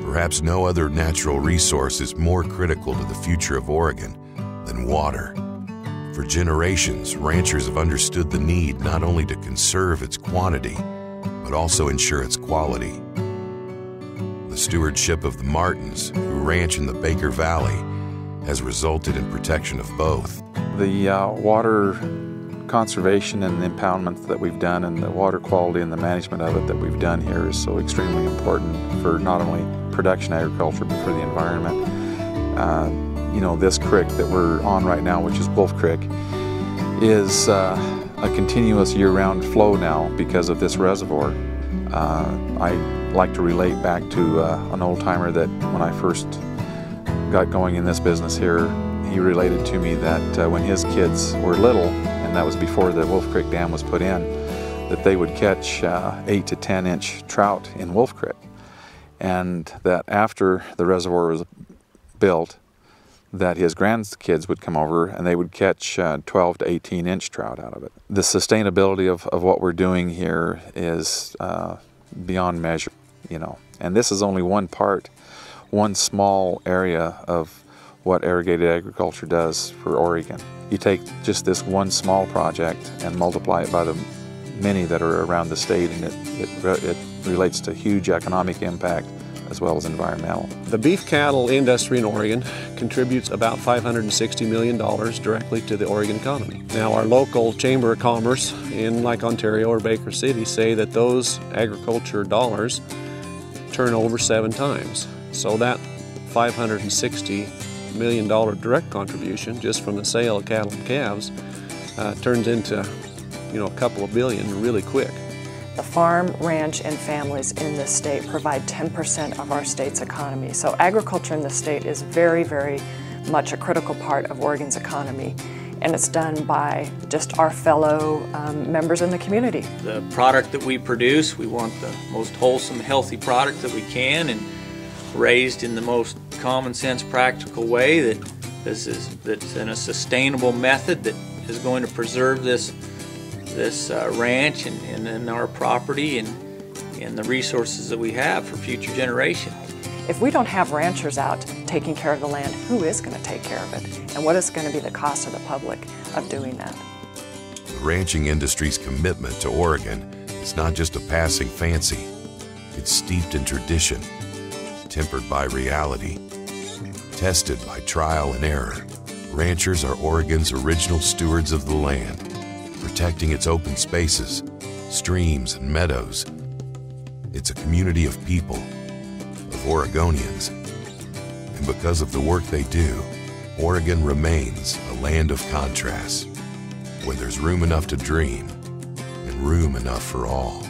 Perhaps no other natural resource is more critical to the future of Oregon than water. For generations, ranchers have understood the need not only to conserve its quantity, but also ensure its quality. The stewardship of the Martins, who ranch in the Baker Valley, has resulted in protection of both. The water conservation and the impoundment that we've done and the water quality and the management of it that we've done here is so extremely important for not only production agriculture but for the environment. You know, this creek that we're on right now, which is Wolf Creek, is a continuous year-round flow now because of this reservoir. I like to relate back to an old-timer that when I first got going in this business here, he related to me that when his kids were little, and that was before the Wolf Creek Dam was put in, that they would catch 8 to 10 inch trout in Wolf Creek. And that after the reservoir was built, that his grandkids would come over and they would catch 12 to 18 inch trout out of it. The sustainability of what we're doing here is beyond measure, you know. And this is only one part, one small area of what irrigated agriculture does for Oregon. You take just this one small project and multiply it by the many that are around the state, and it relates to huge economic impact as well as environmental. The beef cattle industry in Oregon contributes about $560 million directly to the Oregon economy. Now, our local Chamber of Commerce in like Ontario or Baker City say that those agriculture dollars turn over 7 times. So that $560 million direct contribution just from the sale of cattle and calves turns into, you know, a couple of billion really quick. The farm, ranch, and families in this state provide 10% of our state's economy. So agriculture in the state is very, very much a critical part of Oregon's economy. And it's done by just our fellow members in the community. The product that we produce, we want the most wholesome, healthy product that we can, and raised in the most common sense, practical way that's in a sustainable method that is going to preserve this ranch and our property and the resources that we have for future generations. If we don't have ranchers out taking care of the land, who is going to take care of it? And what is going to be the cost of the public of doing that? The ranching industry's commitment to Oregon is not just a passing fancy. It's steeped in tradition, tempered by reality, tested by trial and error. Ranchers are Oregon's original stewards of the land, protecting its open spaces, streams, and meadows. It's a community of people, of Oregonians. And because of the work they do, Oregon remains a land of contrasts, where there's room enough to dream and room enough for all.